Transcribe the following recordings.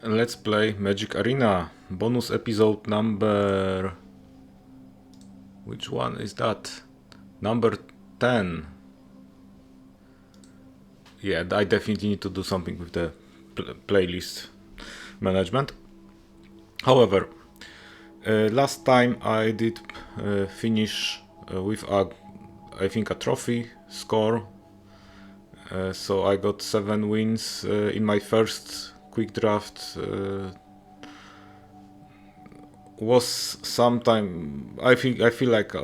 Let's play Magic Arena. Bonus episode number... Which one is that? Number 10. Yeah, I definitely need to do something with the playlist management. However, last time I did finish with I think a trophy score. So I got 7 wins in my first quick draft. Was sometime I feel like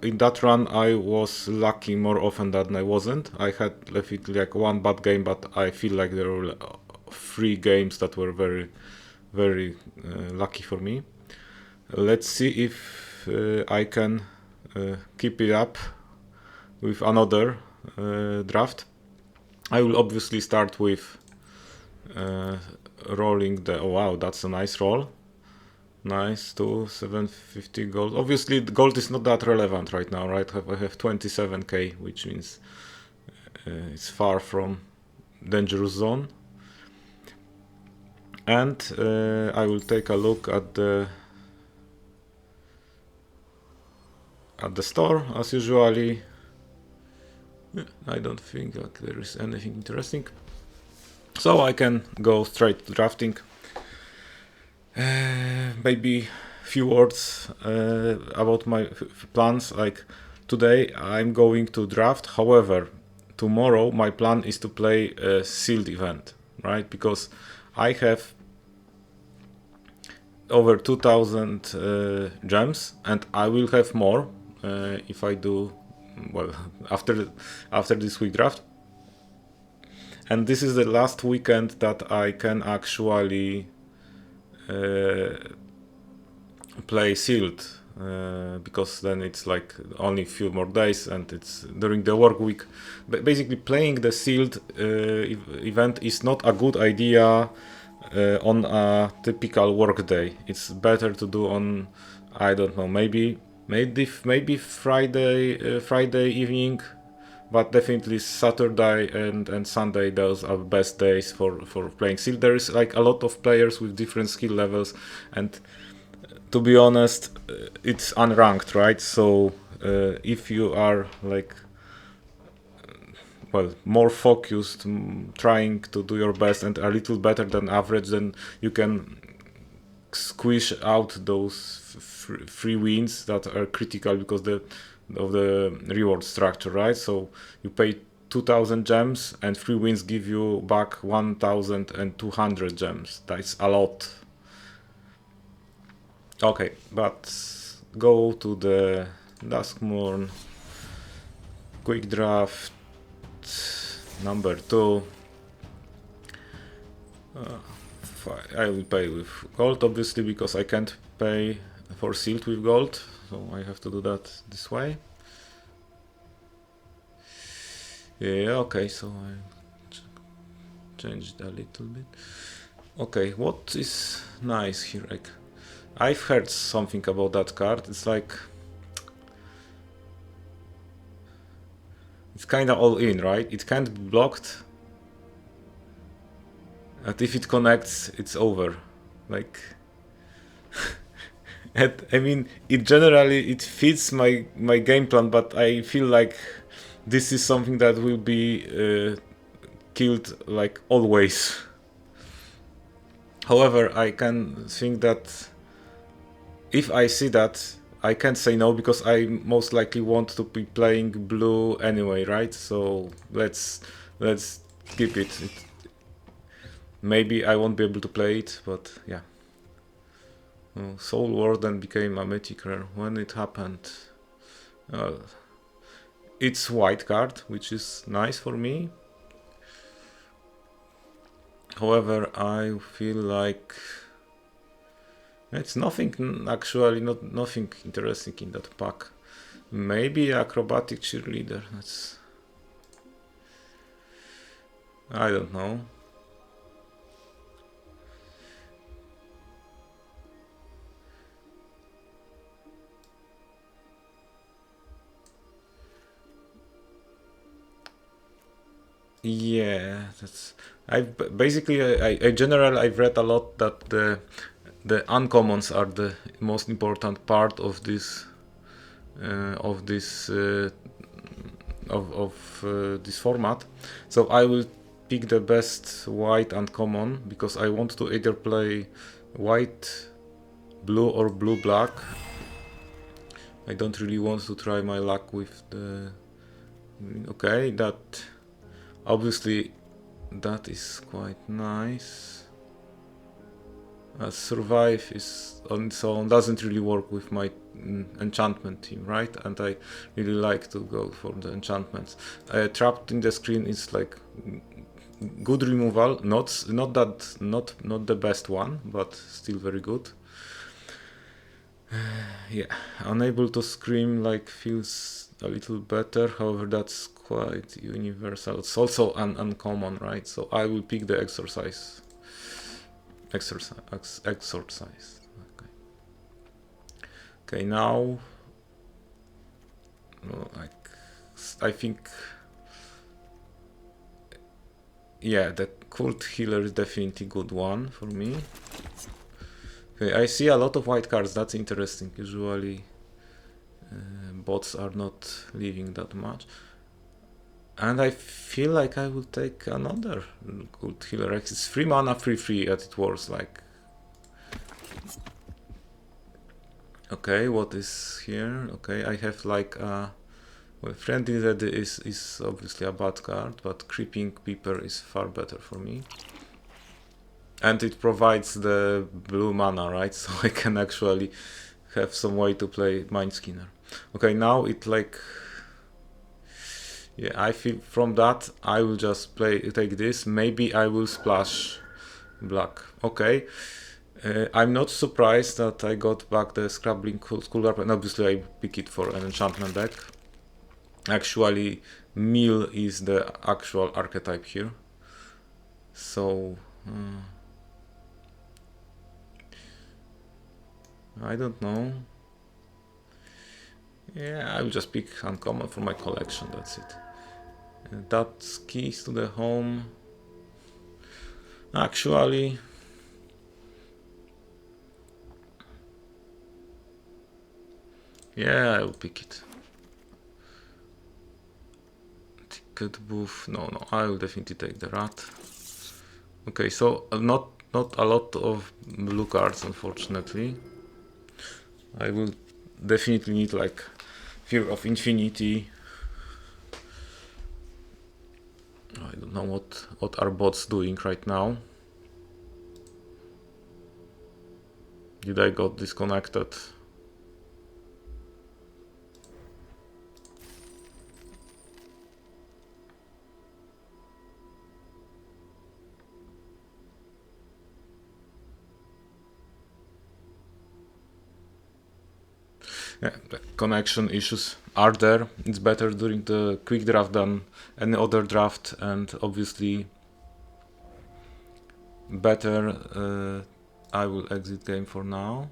in that run I was lucky more often than I wasn't. I had like one bad game, but I feel like there were 3 games that were very lucky for me. Let's see if I can keep it up with another draft. I will obviously start with rolling the... Oh wow, that's a nice roll. Nice, 750 gold. Obviously, gold is not that relevant right now, right? I have 27k, which means it's far from dangerous zone. And I will take a look at the store as usually. I don't think that there is anything interesting, so I can go straight to drafting. Maybe few words about my plans. Like today I'm going to draft, however tomorrow my plan is to play a sealed event, right? Because I have over 2000 gems and I will have more if I do well after this week draft. And this is the last weekend that I can actually play sealed, because then it's like only a few more days and it's during the work week. But basically playing the sealed event is not a good idea on a typical work day. It's better to do on, I don't know, maybe Friday evening, but definitely Saturday and Sunday, those are best days for playing sealed. There is like a lot of players with different skill levels, and to be honest, it's unranked, right? So if you are like more focused, trying to do your best and a little better than average, then you can squish out those free wins that are critical because of the reward structure, right? So you pay 2000 gems and free wins give you back 1200 gems. That's a lot. Okay, but go to the Duskmourn quick draft number 2. I will pay with gold, obviously, because I can't pay for sealed with gold, so I have to do that this way. Yeah, okay, so I changed a little bit. Okay, what is nice here? Like, I've heard something about that card. It's like it's kind of all in, right? It can't be blocked, and if it connects, it's over. Like, I mean, it generally it fits my game plan, but I feel like this is something that will be killed like always. However, I can think that if I see that, I can't say no because I most likely want to be playing blue anyway, right? So let's keep it. Maybe I won't be able to play it, but yeah. Soul Warden became a mythic rare. When it happened, it's white card, which is nice for me. However, I feel like it's nothing, actually, nothing interesting in that pack. Maybe acrobatic cheerleader. That's, I don't know. Yeah, that's. I've read a lot that the uncommons are the most important part of this of this this format. So I will pick the best white uncommon because I want to either play white blue or blue black. I don't really want to try my luck with the. Okay, that obviously that is quite nice. Survive is on its own doesn't really work with my enchantment team, right? And I really like to go for the enchantments. Trapped in the screen is like good removal, not the best one, but still very good. Yeah, unable to scream like feels a little better. However, that's quite universal. It's also an uncommon, right? So I will pick the exercise. Exercise. Okay. Okay, now, like, I think, yeah, the cult healer is definitely a good one for me. Okay, I see a lot of white cards. That's interesting. Usually, bots are not leaving that much. And I feel like I will take another cult healer. It's 3 mana, 3/3 at its worst. Like, okay, what is here? Okay, I have like a. Well, Friendly Red is obviously a bad card, but Creeping Peeper is far better for me. And it provides the blue mana, right? So I can actually have some way to play Mindskinner. Okay, now it like. Yeah, I feel from that I will just take this. Maybe I will splash black. Okay. I'm not surprised that I got back the Scrabbling Skullwarp, and obviously I pick it for an enchantment deck. Actually, Mill is the actual archetype here. So, I don't know. Yeah, I will just pick uncommon for my collection, that's it. That's keys to the home. Actually, yeah, I will pick it. Ticket booth. No, I will definitely take the rat. Okay, so not a lot of blue cards, unfortunately. I will definitely need like Fear of Infinity. I don't know what are bots doing right now. Did I got disconnected? Yeah, the connection issues are there. It's better during the quick draft than any other draft, and obviously better. I will exit game for now.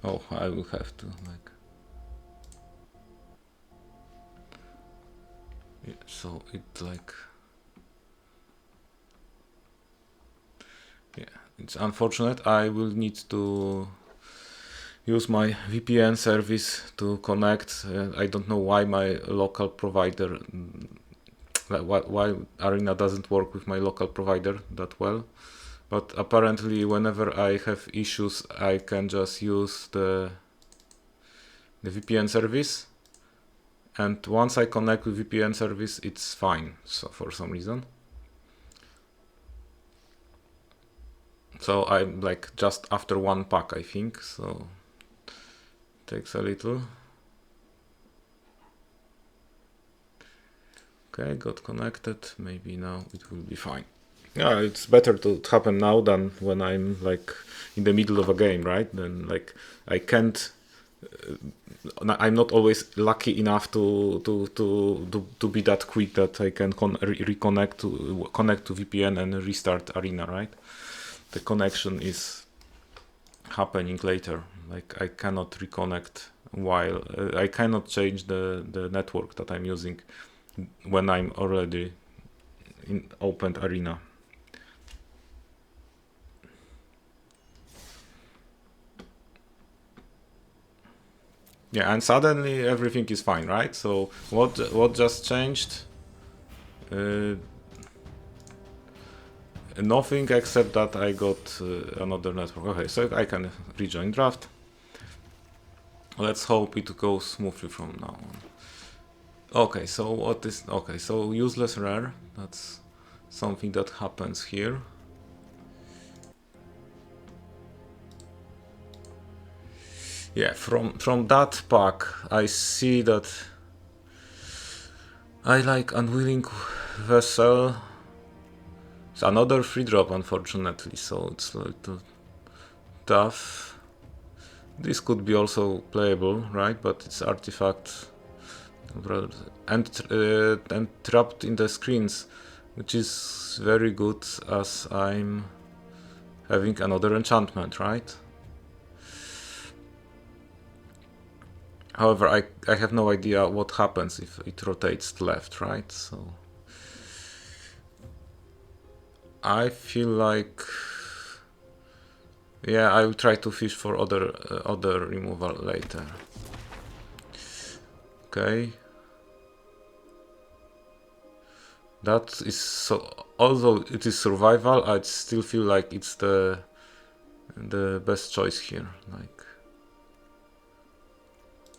Oh, I will have to like. Yeah, so it like. Yeah, it's unfortunate. I will need to use my VPN service to connect. I don't know why my local provider, why Arena doesn't work with my local provider that well. But apparently, whenever I have issues, I can just use the VPN service. And once I connect with VPN service, it's fine. So for some reason. So I'm like just after one pack, I think. So takes a little. Okay, got connected. Maybe now it will be fine. Yeah, it's better to happen now than when I'm like in the middle of a game, right? Then like I can't. I'm not always lucky enough to be that quick that I can reconnect to connect to VPN and restart Arena, right? The connection is happening later. Like I cannot reconnect while I cannot change the network that I'm using when I'm already in opened arena. Yeah, and suddenly everything is fine, right? So what just changed? Nothing except that I got another network. Okay, so I can rejoin draft. Let's hope it goes smoothly from now on. Okay, so what is... Okay, so useless rare. That's something that happens here. Yeah, from that pack, I see that I like Unwilling Vessel. It's another free drop, unfortunately, so it's a little tough. This could be also playable, right? But it's artifact and trapped in the screens, which is very good as I'm having another enchantment, right? However, I have no idea what happens if it rotates left, right? So I feel like, yeah, I will try to fish for other removal later. Okay. That is so. Although it is survival, I still feel like it's the best choice here. Like,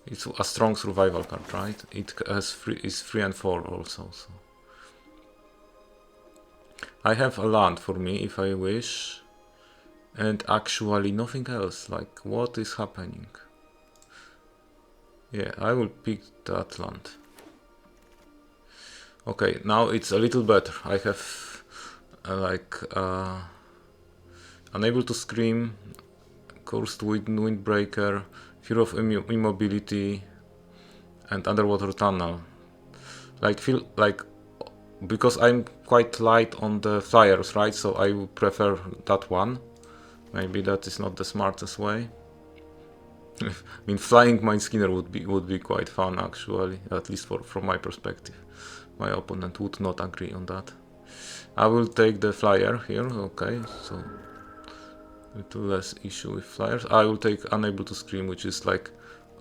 it's a strong survival card, right? It has is 3 and 4 also. So I have a land for me if I wish, and actually nothing else. Like, what is happening? Yeah, I will pick that land. Okay, now it's a little better. I have Unable to Scream, Cursed Windbreaker, Fear of Immobility, and Underwater Tunnel. Like, feel like, because I'm quite light on the flyers, right? So I would prefer that one. Maybe that is not the smartest way. I mean, flying Mindskinner would be quite fun, actually, at least from my perspective. My opponent would not agree on that. I will take the flyer here. Okay, so little less issue with flyers. I will take Unable to Scream, which is like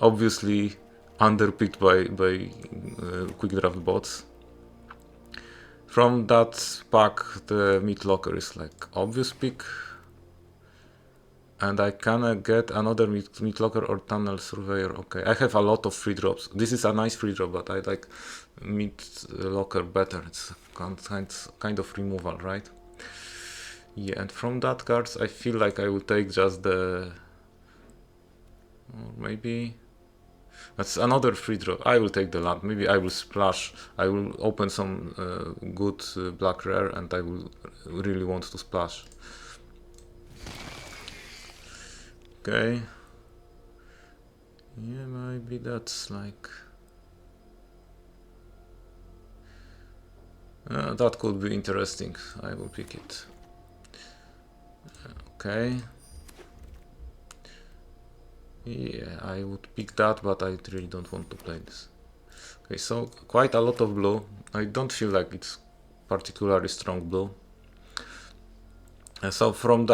obviously underpicked by quick draft bots. From that pack, the Meat Locker is like obvious pick. And I can get another Meat Locker or Tunnel Surveyor. Okay, I have a lot of free drops. This is a nice free drop, but I like Meat Locker better. It's kind of removal, right? Yeah, and from that cards, I feel like I will take just the... Or maybe... That's another free drop. I will take the land. Maybe I will splash. I will open some good black rare, and I will really want to splash. Okay. Yeah, maybe that's like... that could be interesting. I will pick it. Okay. Yeah, I would pick that, but I really don't want to play this. Okay, so quite a lot of blue. I don't feel like it's particularly strong blue. So from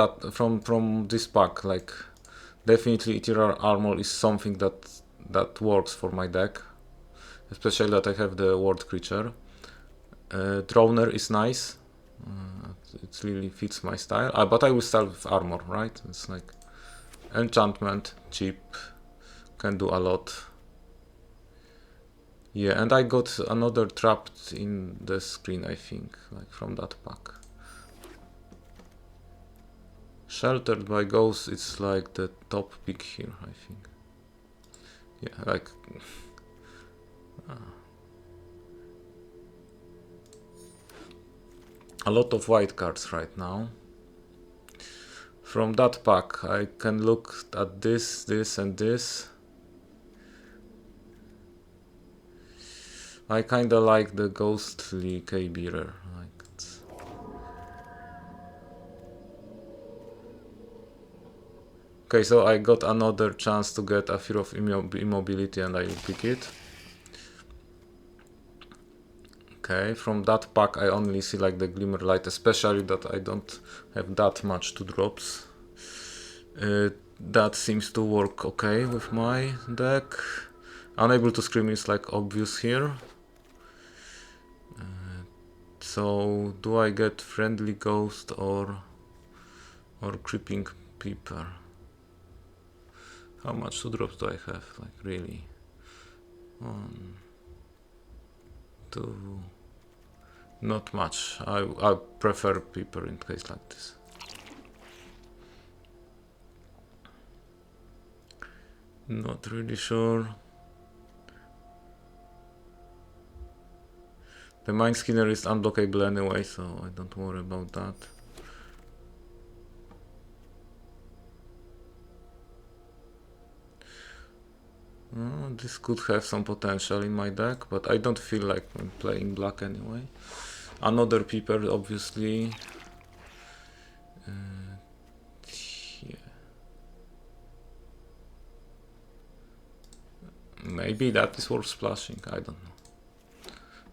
this pack, like, definitely Ethereal Armor is something that works for my deck, especially that I have the ward creature. Droner is nice. It really fits my style. But I will start with armor, right? It's like enchantment, cheap, can do a lot. Yeah, and I got another trapped in the screen, I think, like from that pack. Sheltered by Ghosts, it's like the top pick here, I think. Yeah, like... a lot of white cards right now. From that pack, I can look at this, and this. I kinda like the ghostly K-Bearer. Like, okay, so I got another chance to get a Fear of Immobility, and I will pick it. Okay, from that pack I only see like the Glimmer Light, especially that I don't have that much 2-drops. That seems to work okay with my deck. Unable to Scream is like obvious here. So do I get Friendly Ghost or Creeping Peeper? How much 2-drops do I have? Like really? 1, 2. Not much. I prefer Peeper in case like this. Not really sure. The Mindskinner is unblockable anyway, so I don't worry about that. This could have some potential in my deck, but I don't feel like I'm playing black anyway. Another Peeper, obviously. Yeah. Maybe that is worth splashing, I don't know.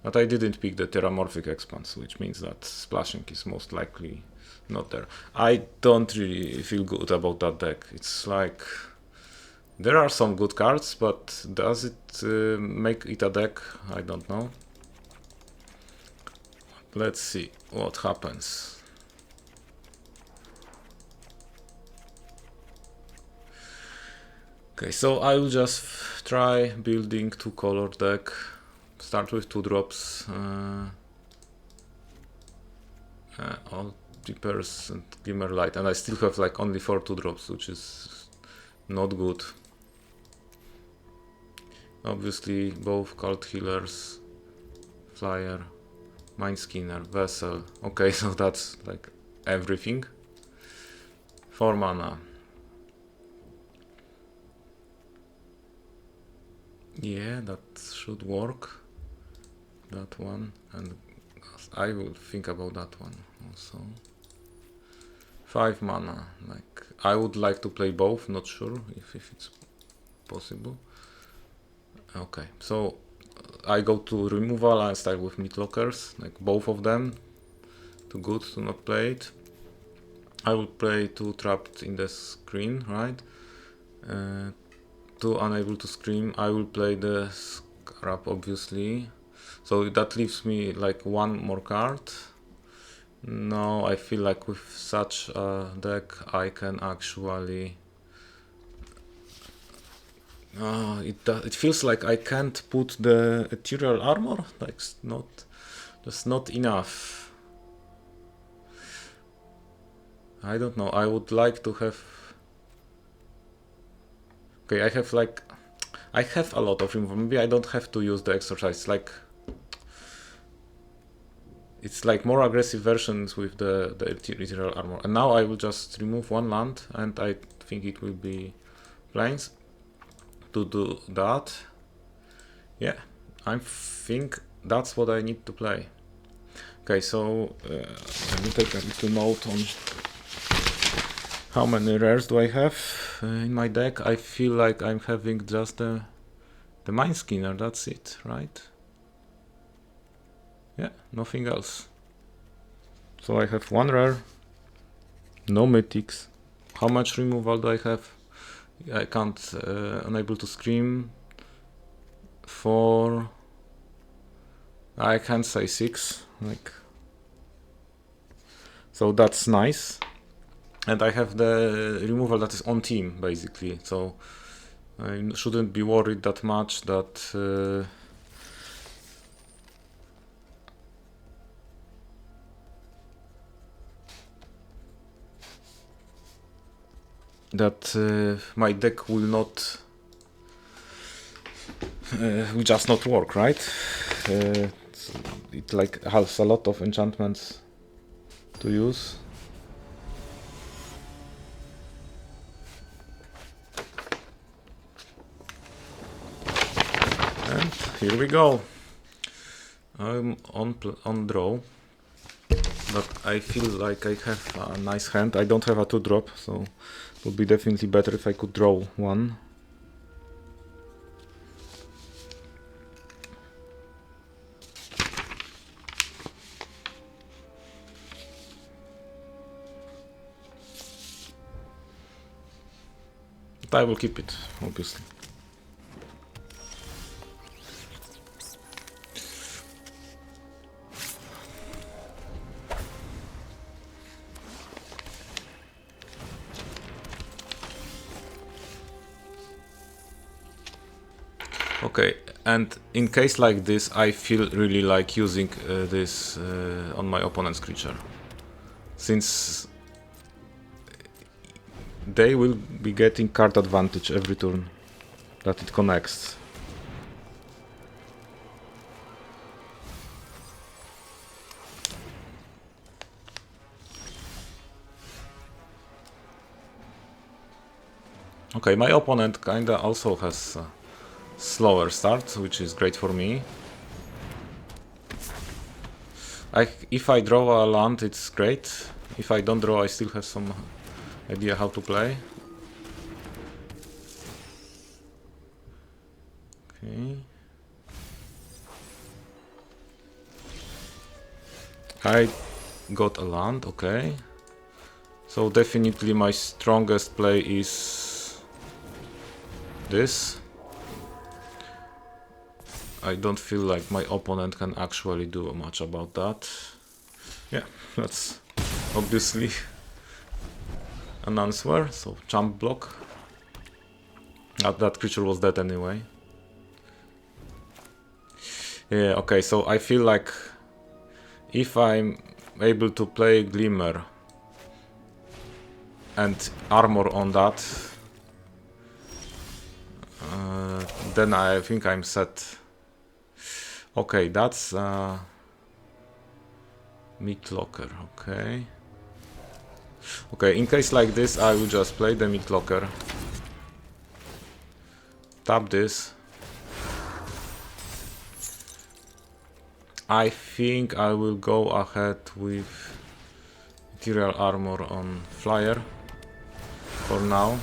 But I didn't pick the Terramorphic Expanse, which means that splashing is most likely not there. I don't really feel good about that deck. It's like... there are some good cards, but does it make it a deck? I don't know. Let's see what happens. Okay, so I will just try building 2-color deck. Start with 2-drops. All Peepers and Glimmer Light, and I still have like only 4 2-drops, which is not good. Obviously both Cult Healers, Flyer, Mindskinner, Vessel. Okay, so that's like everything. 4 mana. Yeah, that should work. That one, and I will think about that one also. 5 mana. Like I would like to play both. Not sure if it's possible. Okay, so I go to removal and start with Midlockers, like both of them. Too good to not play it. I will play 2 trapped in the screen, right? 2 unable to scream. I will play the scrap, obviously. So that leaves me like 1 more card. No, I feel like with such a deck I can actually... it feels like I can't put the ethereal armor, like just not enough. I don't know, I would like to have... Okay, I have a lot of removal. Maybe I don't have to use the exercise, like... It's like more aggressive versions with the ethereal armor. And now I will just remove 1 land, and I think it will be plains to do that. Yeah, I think that's what I need to play. Okay, so let me take a little note on how many rares do I have in my deck. I feel like I'm having just the Mindskinner, that's it, right? Yeah, nothing else. So I have 1 rare, no mythics. How much removal do I have? I can't, unable to scream. 4. I can't say 6, like... So that's nice. And I have the removal that is on team, basically. So I shouldn't be worried that much that... my deck will not... will just not work, right? It like has a lot of enchantments to use. And here we go. I'm on draw, but I feel like I have a nice hand. I don't have a 2-drop, so it would be definitely better if I could draw 1. But I will keep it, obviously. Okay, and in case like this, I feel really like using this on my opponent's creature, since they will be getting card advantage every turn that it connects. Okay, my opponent kinda also has slower start, which is great for me. If I draw a land, it's great. If I don't draw, I still have some idea how to play. Okay. I got a land, okay. So definitely my strongest play is this. I don't feel like my opponent can actually do much about that. Yeah, that's obviously an answer. So jump block. That creature was dead anyway. Yeah, okay, so I feel like if I'm able to play Glimmer and armor on that, then I think I'm set. Okay, that's mid locker, okay. Okay, in case like this, I will just play the mid locker. Tap this. I think I will go ahead with Ethereal Armor on Flyer for now.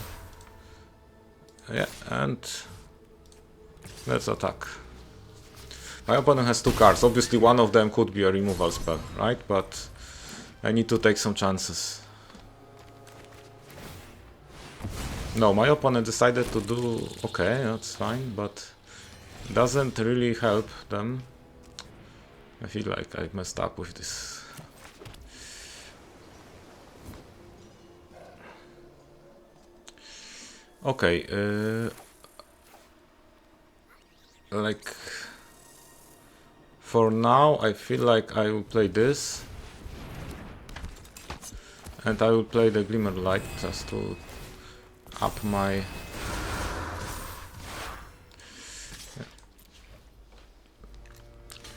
Yeah, and let's attack. My opponent has two cards. Obviously one of them could be a removal spell, right? But I need to take some chances. No, my opponent decided to do... Okay, that's fine, but doesn't really help them. I feel like I messed up with this. Okay, like for now I feel like I will play this, and I will play the Glimmer Light just to up my...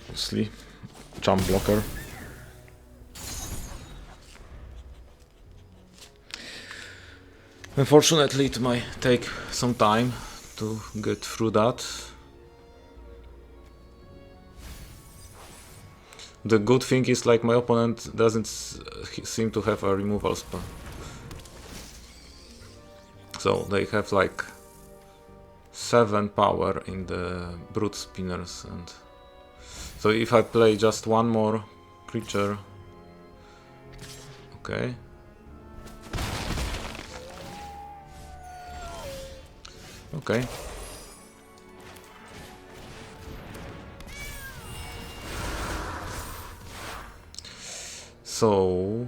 Mostly jump blocker. Unfortunately, it might take some time to get through that. The good thing is, like, my opponent doesn't seem to have a removal spell. So they have like 7 power in the Brute Spinners, and so if I play just one more creature... Okay. Okay. So...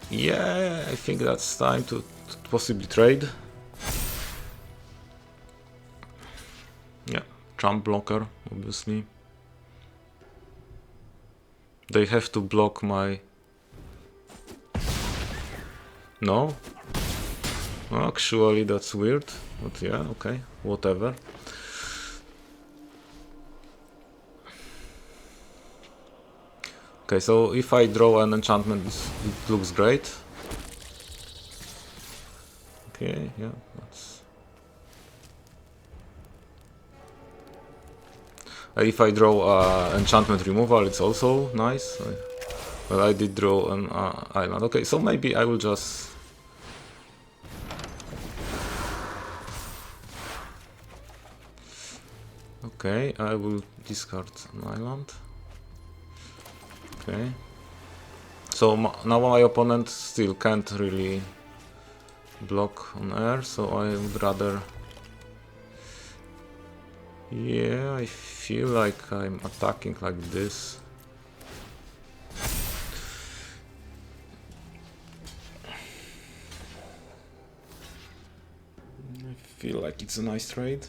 yeah, I think that's time to possibly trade. Yeah, trump blocker, obviously. They have to block my... No? Actually, that's weird, but yeah, okay, whatever. Okay, so if I draw an enchantment, it looks great. Okay, yeah, that's... If I draw enchantment removal, it's also nice. Well, I did draw an island. Okay, so maybe I will just... Okay, I will discard an island. Okay. So now my opponent still can't really block on air, so I would rather... Yeah, I feel like I'm attacking like this. I feel like it's a nice trade.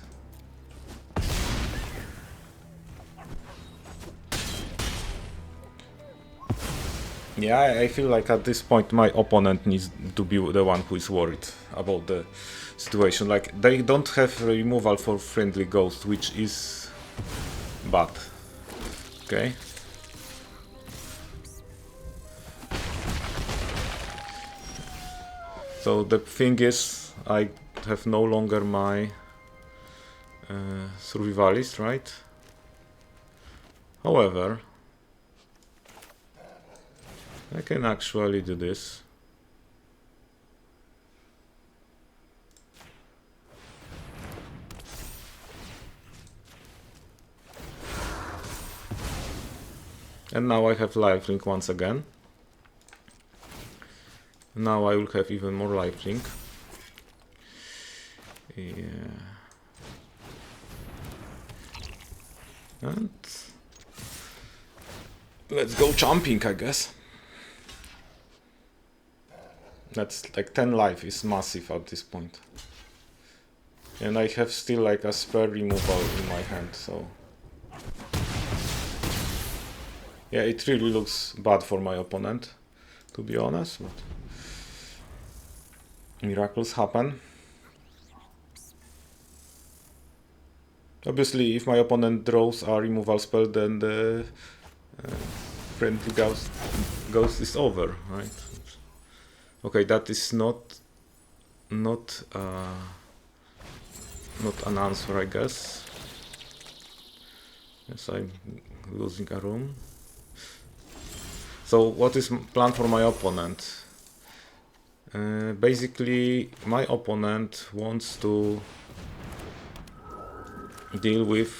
Yeah, I feel like at this point my opponent needs to be the one who is worried about the situation. Like, they don't have removal for friendly ghost, which is bad. Okay. So the thing is, I have no longer my survivalist, right? However, I can actually do this. And now I have lifelink once again. Now I will have even more lifelink. Yeah. And let's go jumping, I guess. That's like 10 life is massive at this point. And I have still like a spare removal in my hand, so... Yeah, it really looks bad for my opponent, to be honest, but miracles happen. Obviously, if my opponent draws a removal spell, then the friendly ghost is over, right? Okay, that is not an answer, I guess. Yes, I'm losing a room. So what is plan for my opponent? Basically, my opponent wants to deal with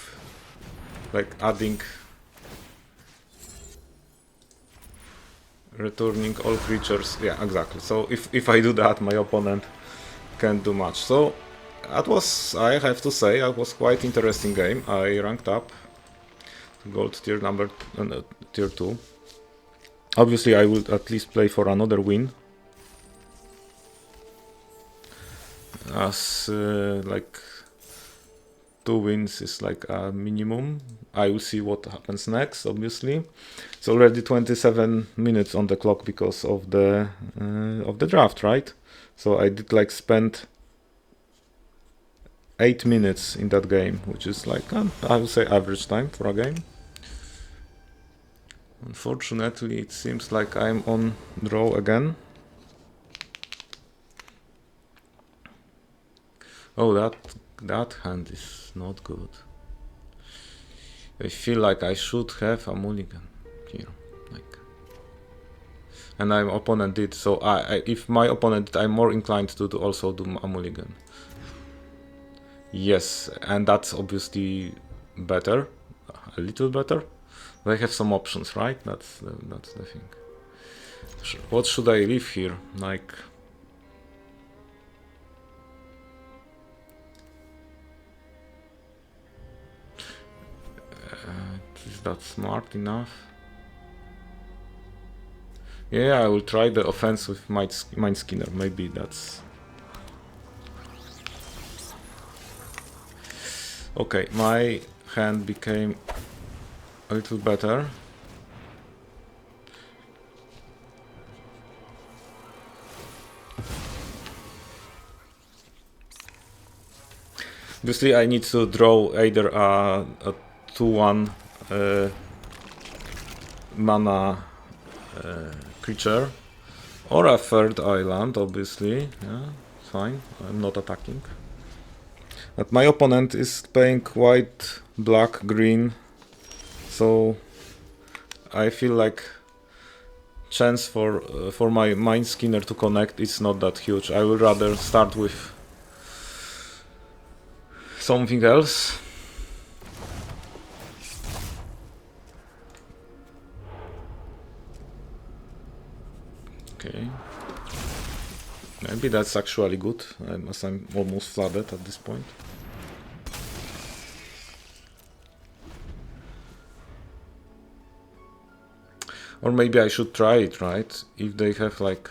like adding, returning all creatures. Yeah, exactly. So if I do that, my opponent can't do much. So that was, I have to say, that was quite interesting game. I ranked up to gold tier number tier 2. Obviously, I will at least play for another win, as like 2 wins is like a minimum. I will see what happens next. Obviously, it's already 27 minutes on the clock because of the draft, right? So I did like spend 8 minutes in that game, which is like I would say average time for a game. Unfortunately, it seems like I'm on draw again. Oh, that hand is not good. I feel like I should have a mulligan here, like, and my opponent did. So if my opponent did, I'm more inclined to also do a mulligan. Yes, and that's obviously better, a little better. They have some options, right? That's the thing. What should I leave here? Like, is that smart enough? Yeah, I will try the offense with Mindskinner. Maybe that's... Okay, my hand became a little better. Obviously, I need to draw either a 2/1 mana creature or a third island, obviously. Yeah, fine. I'm not attacking. But my opponent is playing white, black, green, so I feel like chance for my Mindskinner to connect is not that huge. I would rather start with something else. Okay. Maybe that's actually good, as I'm almost flooded at this point. Or maybe I should try it, right? If they have like...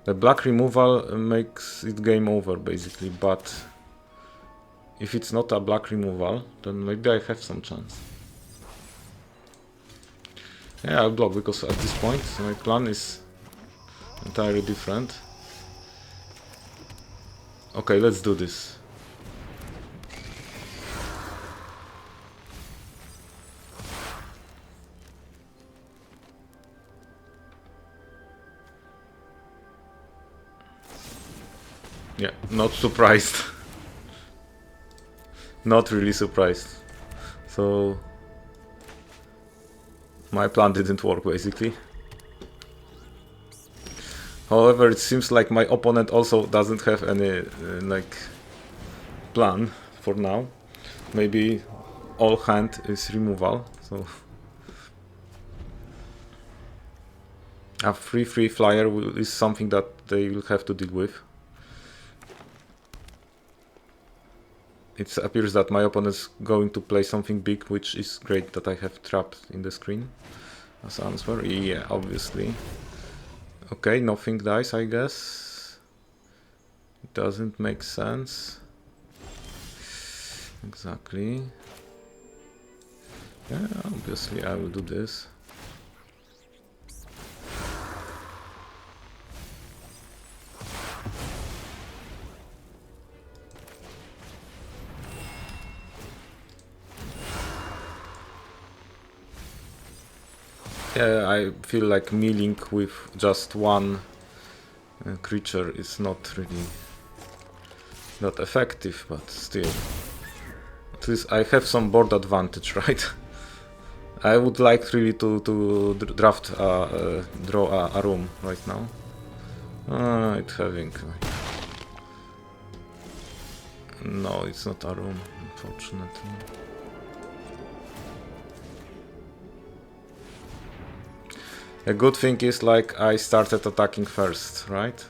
The black removal makes it game over, basically, but... If it's not a black removal, then maybe I have some chance. Yeah, I'll block, because at this point my plan is entirely different. Okay, let's do this. Yeah, not surprised. Not really surprised. So my plan didn't work, basically. However, it seems like my opponent also doesn't have any like plan for now. Maybe all hand is removal, so a free flyer is something that they will have to deal with. It appears that my opponent is going to play something big, which is great that I have trapped in the screen as answer. Yeah, obviously. Okay, nothing dies, I guess. It doesn't make sense. Exactly. Yeah, obviously I will do this. Yeah, I feel like milling with just one creature is not really that effective, but still. At least I have some board advantage, right? I would like really to draft, draw a room right now. It's having... No, it's not a room, unfortunately. A good thing is, like, I started attacking first, right?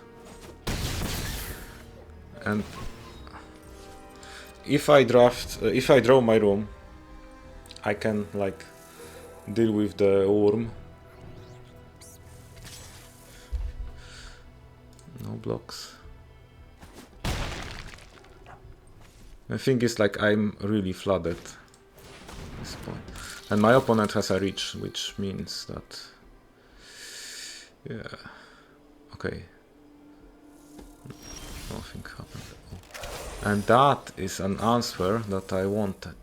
And if I draw my room, I can, like, deal with the worm. No blocks. The thing is, like, I'm really flooded at this point. And my opponent has a reach, which means that... Yeah. Okay. Nothing happened. Oh. And that is an answer that I wanted.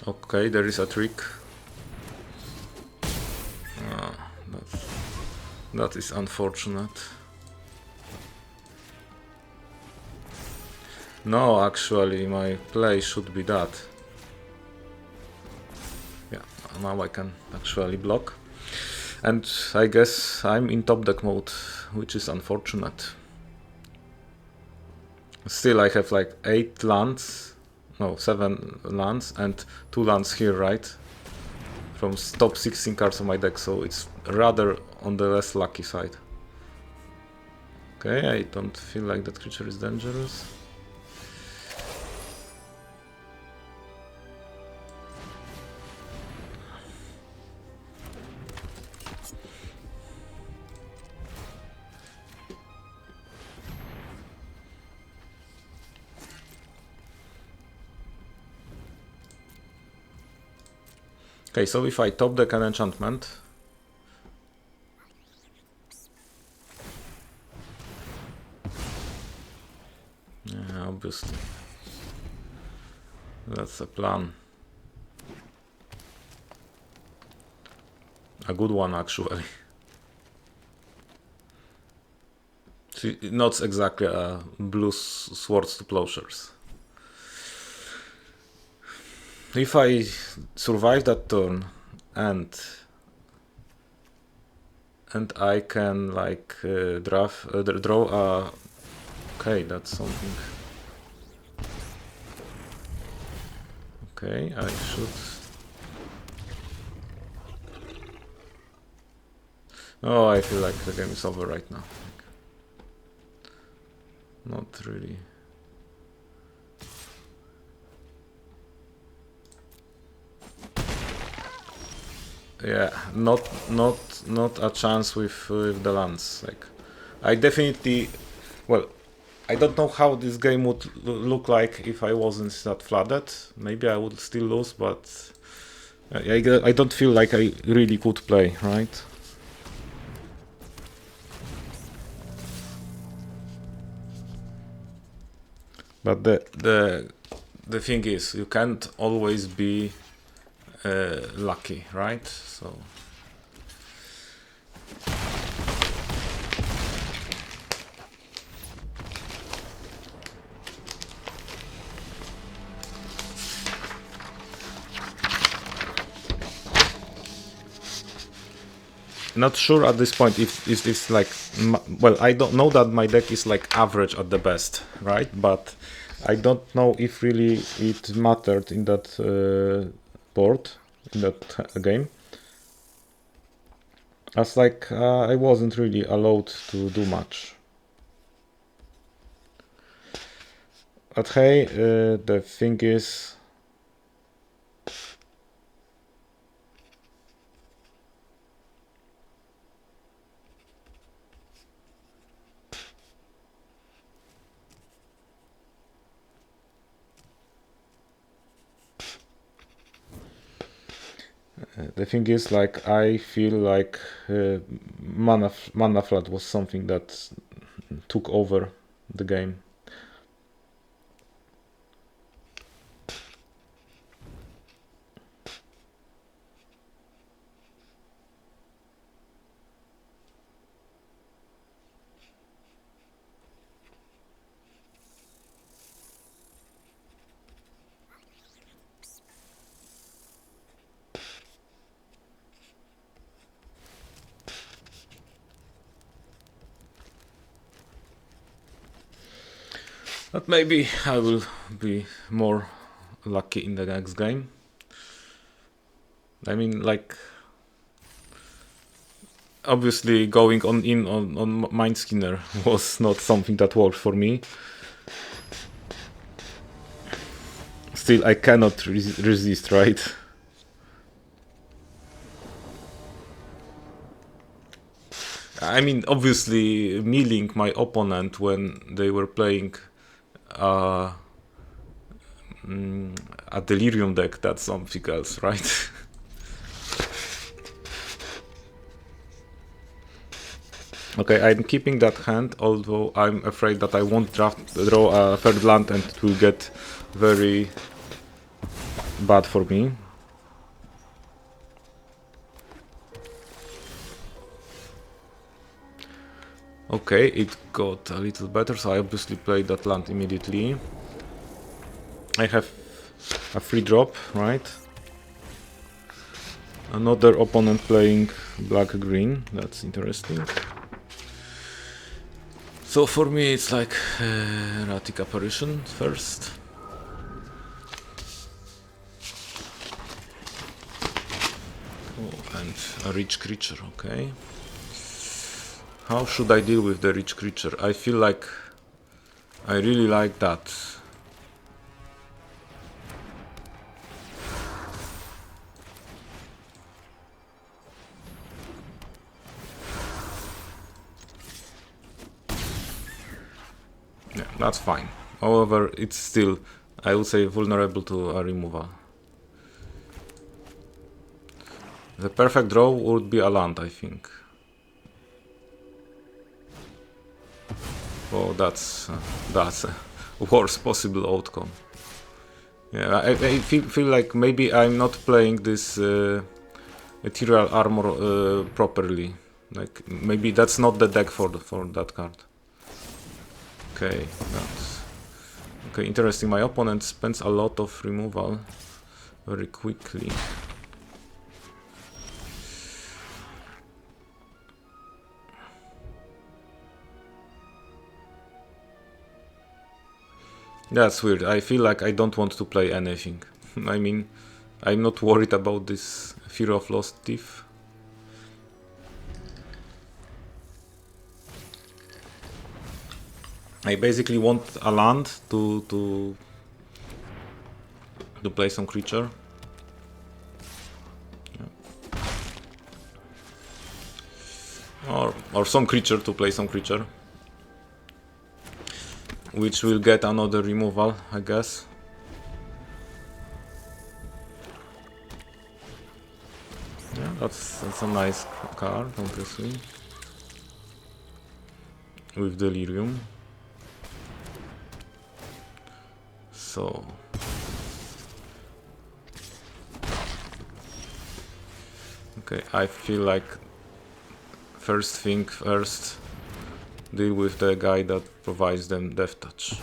Okay, there is a trick. That is unfortunate. No, actually, my play should be that. Yeah, now I can actually block. And I guess I'm in top deck mode, which is unfortunate. Still, I have like 8 lands. No, 7 lands and 2 lands here, right? From top 16 cards of my deck, so it's rather on the less lucky side. Okay, I don't feel like that creature is dangerous. Okay, so if I top deck an enchantment, yeah, obviously, that's the plan. A good one, actually. See, not exactly a blue swords to plowshares. If I survive that turn and I can like draw a... Okay, that's something. Okay, I should... Oh, I feel like the game is over right now. Not really. Yeah, not a chance with the lands. Like, I definitely... Well, I don't know how this game would look like if I wasn't that flooded. Maybe I would still lose, but I don't feel like I really could play, right? But the thing is, you can't always be lucky, right? So. Not sure at this point if it's like, well, I don't know that my deck is like average at the best, right? But I don't know if really it mattered in that board, in that game. As like I wasn't really allowed to do much. But hey, the thing is, like, I feel like mana flood was something that took over the game. But maybe I will be more lucky in the next game. I mean, like, obviously going on Mindskinner was not something that worked for me. Still, I cannot resist, right? I mean, obviously, milling my opponent when they were playing a Delirium deck, that's something else, right? Okay, I'm keeping that hand, although I'm afraid that I won't draw a third land and it will get very bad for me. Okay, it got a little better, so I obviously played that land immediately. I have a free drop, right? Another opponent playing black-green, that's interesting. So for me it's like erratic apparition first. Oh, and a rich creature, okay. How should I deal with the rich creature? I feel like I really like that. Yeah, that's fine. However, it's still, I would say, vulnerable to a removal. The perfect draw would be a land, I think. Oh, that's a worst possible outcome. Yeah, I feel like maybe I'm not playing this ethereal armor properly. Like maybe that's not the deck for that card. Okay, that's okay. Interesting. My opponent spends a lot of removal. very quickly. That's weird. I feel like I don't want to play anything. I mean, I'm not worried about this Fear of Lost Thief. I basically want a land to play some creature. Yeah. Or some creature to play some creature. Which will get another removal, I guess. Yeah, that's a nice card, obviously. With Delirium. So... Okay, I feel like first thing first, deal with the guy that provides them Death Touch.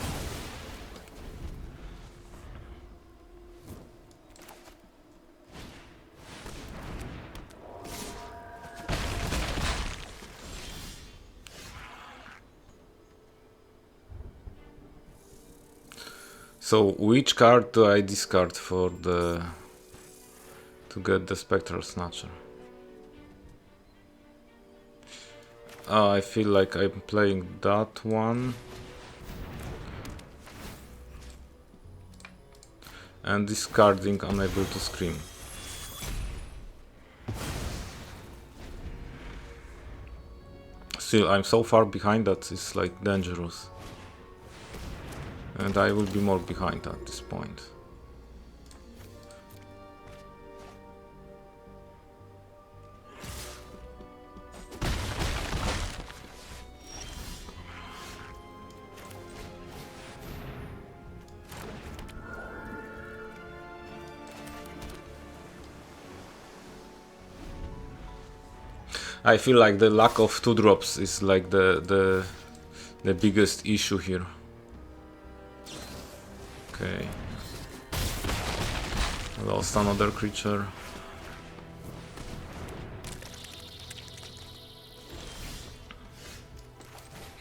So which card do I discard for to get the Spectral Snatcher? I feel like I'm playing that one. And discarding Unable to Scream. Still, I'm so far behind that it's like dangerous. And I will be more behind at this point. I feel like the lack of 2-drops is like the biggest issue here. Okay. Lost another creature.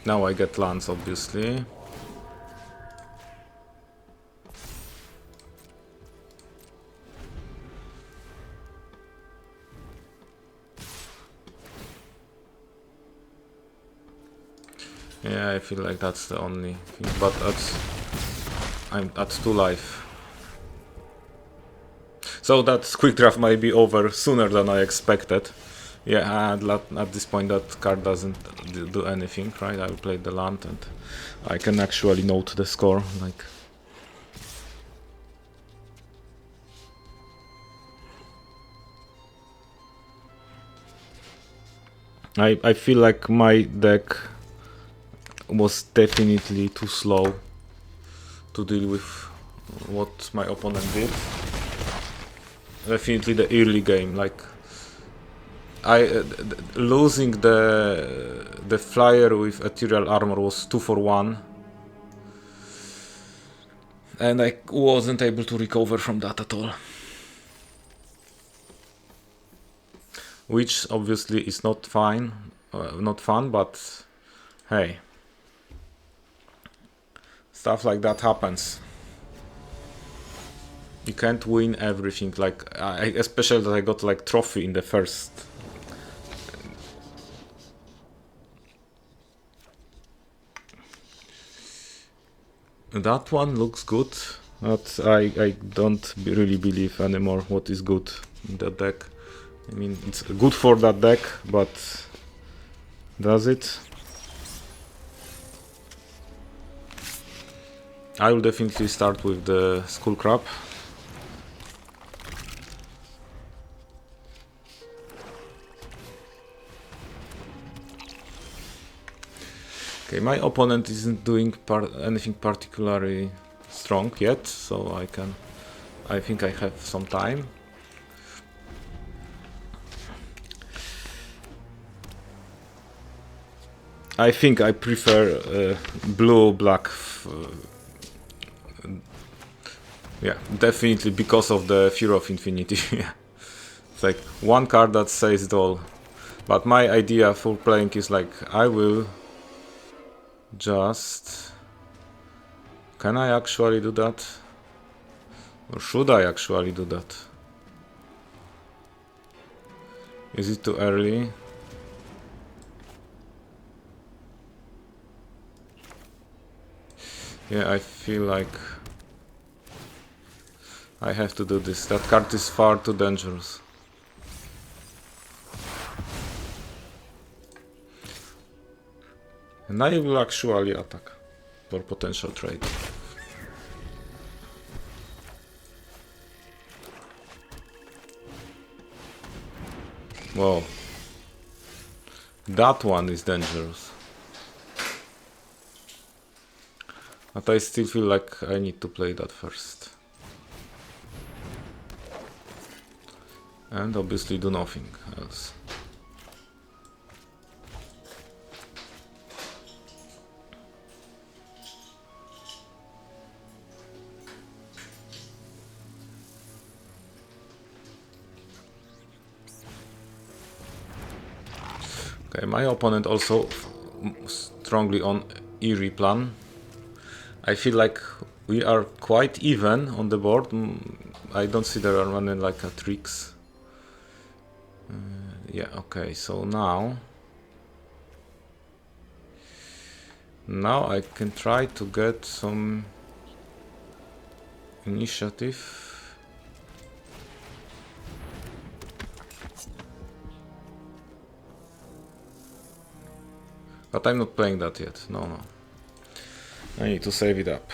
Now I get lands, obviously. Yeah, I feel like that's the only thing, but I'm at 2 life. So that quick draft might be over sooner than I expected. Yeah, and at this point that card doesn't do anything, right? I will play the land and I can actually note the score, like... I feel like my deck was definitely too slow to deal with what my opponent did. Definitely the early game, like losing the flyer with ethereal armor was 2 for 1, and I wasn't able to recover from that at all. Which obviously is not not fun, but hey, stuff like that happens. You can't win everything, like especially that I got like trophy in the first. That one looks good, but I don't really believe anymore what is good in that deck. I mean, it's good for that deck, but does it? I will definitely start with the Skullcrab. Okay, my opponent isn't doing anything particularly strong yet, so I think I have some time. I think I prefer blue-black Yeah, definitely because of the Fear of Infinity. It's like one card that says it all. But my idea for playing is like, I will just... Can I actually do that? Or should I actually do that? Is it too early? Yeah, I feel like I have to do this. That card is far too dangerous. And I will actually attack for potential trade. Whoa. That one is dangerous. But I still feel like I need to play that first. And obviously do nothing else. Okay, my opponent also strongly on Eerie plan. I feel like we are quite even on the board. I don't see there are any like tricks. Yeah, okay, so now I can try to get some initiative. But I'm not playing that yet. No. I need to save it up.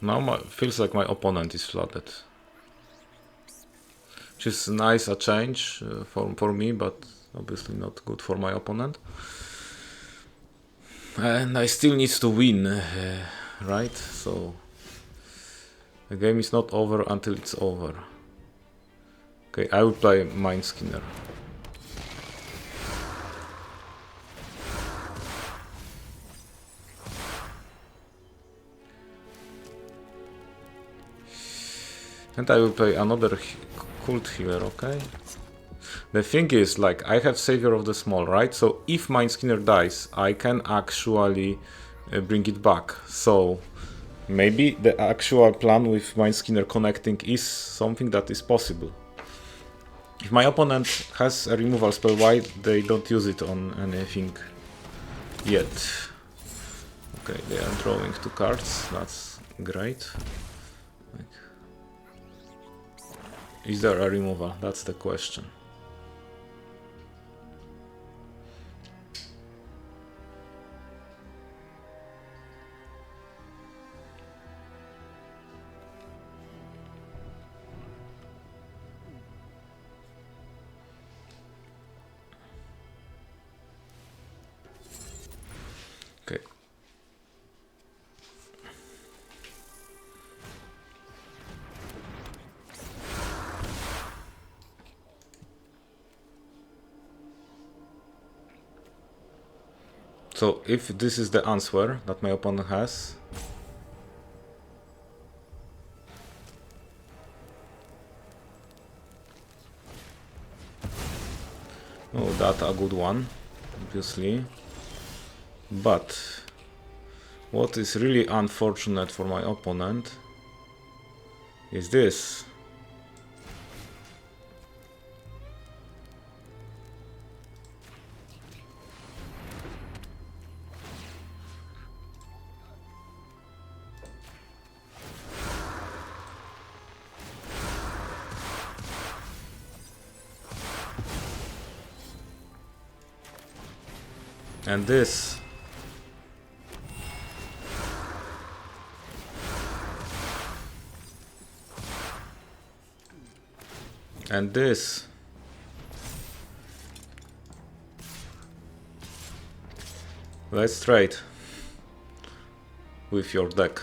Now feels like my opponent is flooded. Which is nice a change for me, but obviously not good for my opponent. And I still need to win, right? So the game is not over until it's over. Okay, I will play Mindskinner. And I will play another cult healer, okay? The thing is, like, I have Savior of the Small, right? So if Mindskinner dies, I can actually bring it back. So maybe the actual plan with Mindskinner connecting is something that is possible. If my opponent has a removal spell, why they don't use it on anything yet? Okay, they are drawing 2 cards, that's great. Is there a removal? That's the question. Okay. So if this is the answer that my opponent has, oh, that's a good one, obviously. But what is really unfortunate for my opponent is this. And this. And this. Let's trade. with your deck.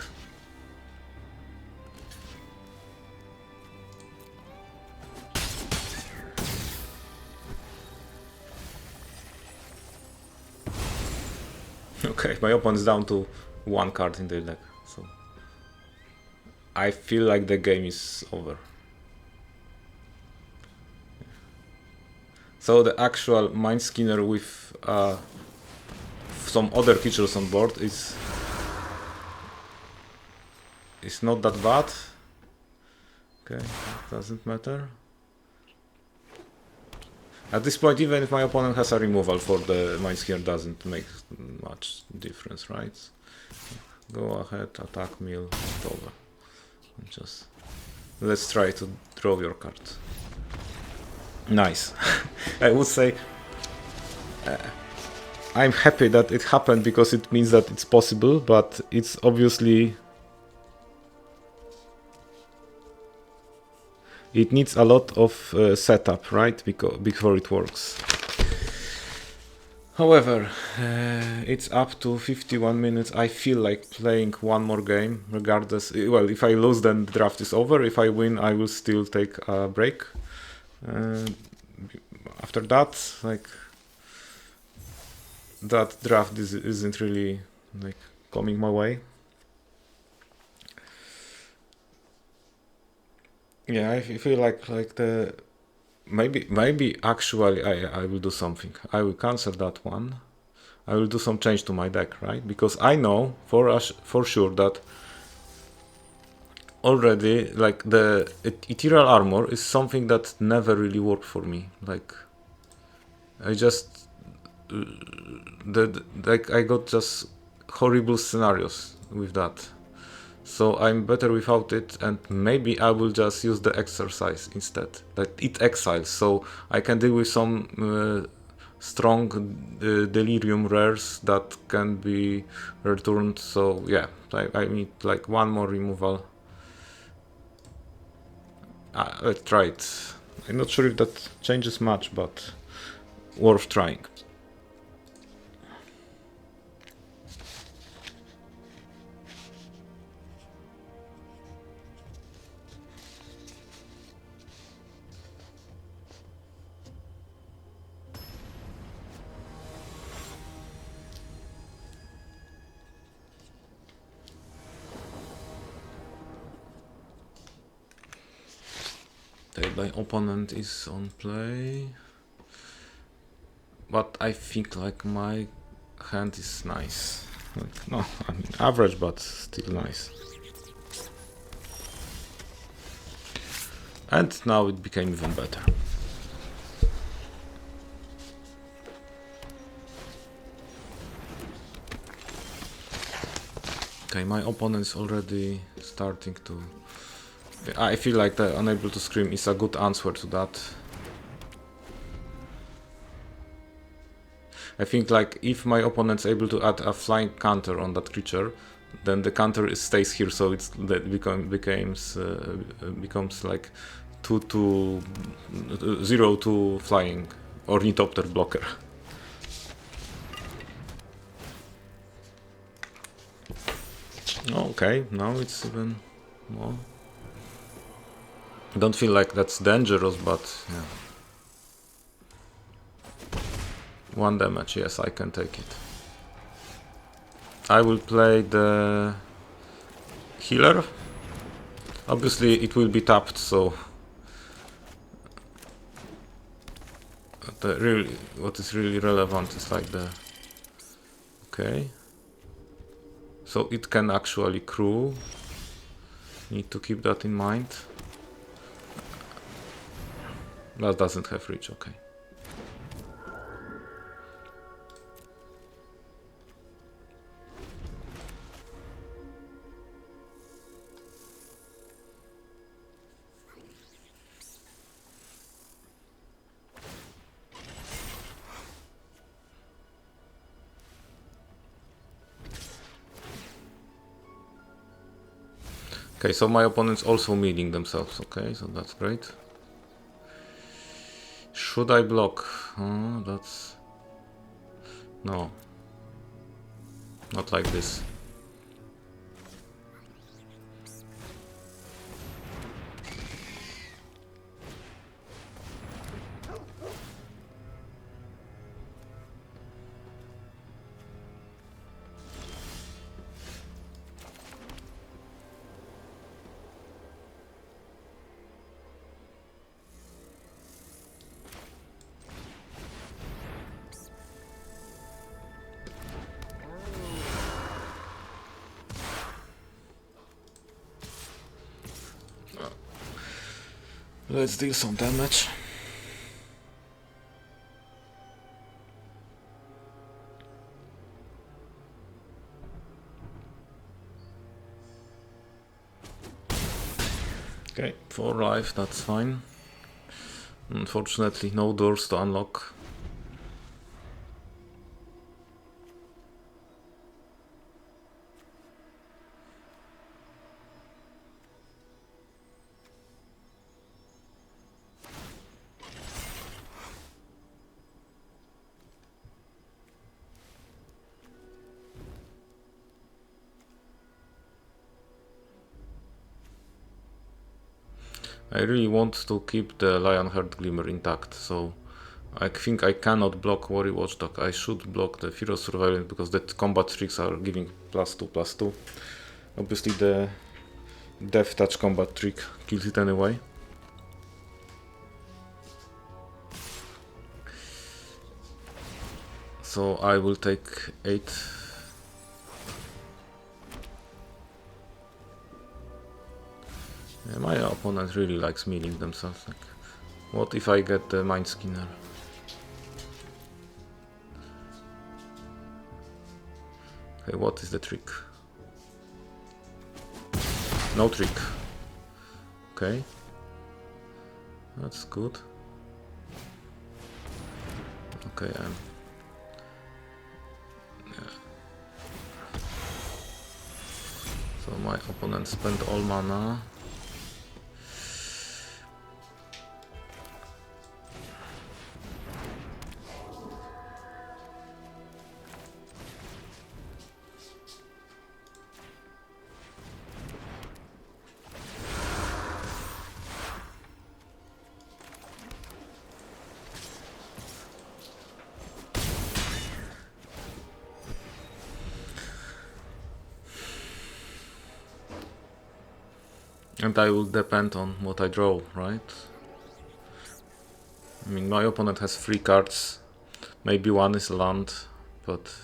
Okay, my opponent's down to 1 card in their deck, so I feel like the game is over. So the actual Mindskinner with some other creatures on board is not that bad. Okay, doesn't matter. At this point, even if my opponent has a removal for the Mindskinner, doesn't make much difference, right? Go ahead, attack, mill, it's over. Just let's try to draw your card. Nice. I would say I'm happy that it happened because it means that it's possible, but it's obviously it needs a lot of setup, right? Before it works. However, it's up to 51 minutes. I feel like playing one more game, regardless. Well, if I lose, then the draft is over. If I win, I will still take a break. After that, like that draft isn't really like coming my way. Yeah, I feel like the maybe actually I will do something. I will cancel that one. I will do some change to my deck, right? Because I know for sure that already like the ethereal armor is something that never really worked for me. Like I just I got just horrible scenarios with that. So I'm better without it, and maybe I will just use the exercise instead. Like it exiles, so I can deal with some strong delirium rares that can be returned. So yeah, I need like one more removal. Let's try it. I'm not sure if that changes much, but worth trying. My opponent is on play, but I think like my hand is nice. Like, no, I mean average, but still nice. And now it became even better. Okay, my opponent is already starting to... I feel like the unable to scream is a good answer to that. I think like if my opponent's able to add a flying counter on that creature, then the counter stays here, so it's that becomes like 0-2 flying ornithopter blocker. Okay, now it's even more. I don't feel like that's dangerous, but yeah. 1 damage, yes, I can take it. I will play the healer. Obviously it will be tapped, so what is really relevant is like the... Okay. So it can actually crew. Need to keep that in mind. That doesn't have reach, okay. Okay, so my opponent's also meeting themselves, okay, so that's great. Should I block? That's... No. Not like this. Let's deal some damage. Okay, 4 life, that's fine. Unfortunately, no doors to unlock. I really want to keep the Lionheart Glimmer intact, so I think I cannot block Worry Watchdog. I should block the Fear of Surveillance because the combat tricks are giving +2/+2. Obviously the Death Touch combat trick kills it anyway. So I will take 8. Yeah, my opponent really likes milling themselves. Like, what if I get the Mindskinner? Okay, what is the trick? No trick. Okay. That's good. Okay, yeah. So my opponent spent all mana. And I will depend on what I draw, right? I mean, my opponent has 3 cards. Maybe one is land, but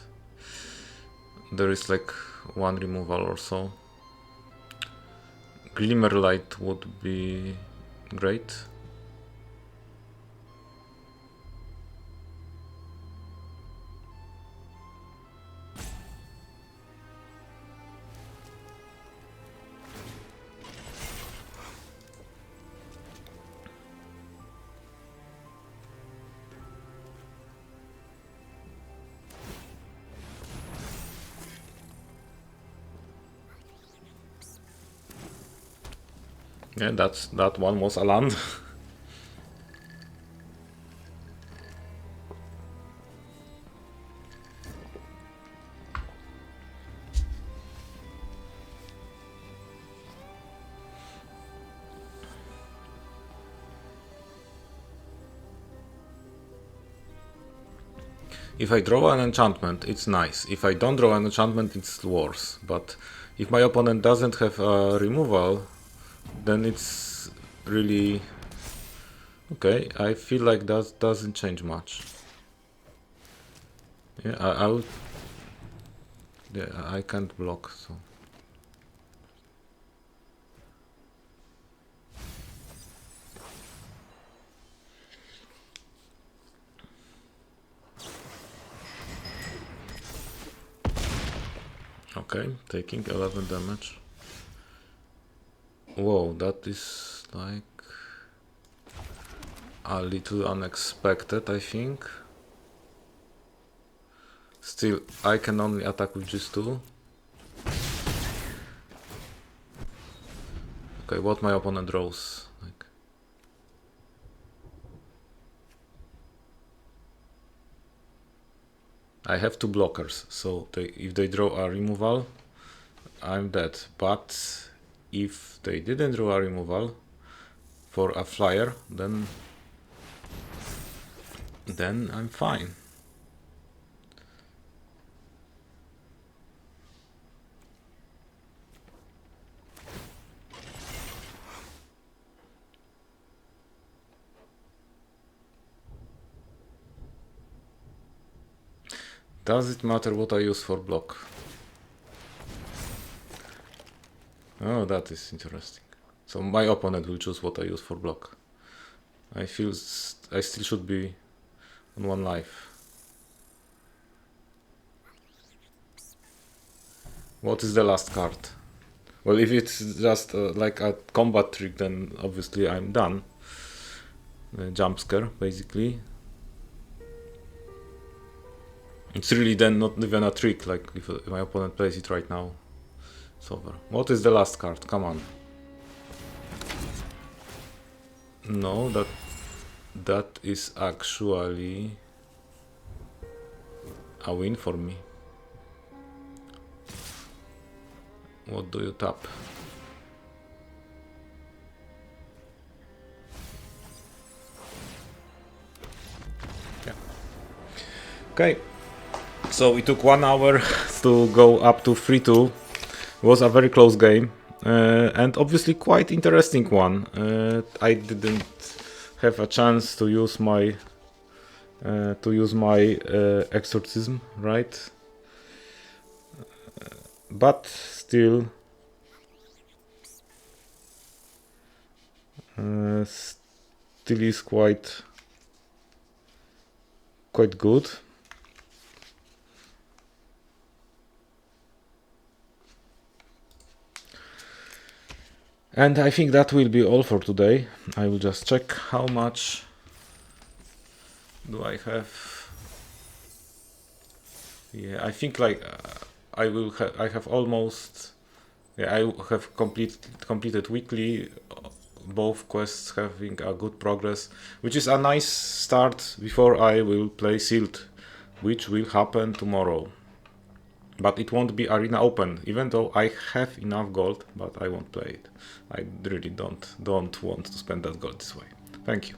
there is like 1 removal or so. Glimmerlight would be great. Yeah, that one was a land. If I draw an enchantment, it's nice. If I don't draw an enchantment, it's worse. But if my opponent doesn't have a removal, then it's really okay. I feel like that doesn't change much. Yeah, I would. Yeah, I can't block, so. Okay, taking 11 damage. Whoa, that is like a little unexpected, I think. Still, I can only attack with just 2. Okay, what my opponent draws. Like, I have 2 blockers, so if they draw a removal, I'm dead. But if they didn't draw a removal for a flyer, then I'm fine. Does it matter what I use for block? Oh, that is interesting. So my opponent will choose what I use for block. I feel I still should be on 1 life. What is the last card? Well, if it's just like a combat trick, then obviously I'm done. Jump scare, basically. It's really then not even a trick, like if my opponent plays it right now, it's over. What is the last card? Come on. No, that is actually a win for me. What do you tap? Yeah. Okay. So it took 1 hour to go up to 3-2. It was a very close game, and obviously quite interesting one. I didn't have a chance to use my exorcism, right? But still, still is quite good. And I think that will be all for today. I will just check how much do I have. Yeah, I think like I have almost. Yeah, I have completed weekly. Both quests having a good progress, which is a nice start before I will play Sealed, which will happen tomorrow. But it won't be Arena Open, even though I have enough gold, but I won't play it. I really don't want to spend that gold this way. Thank you.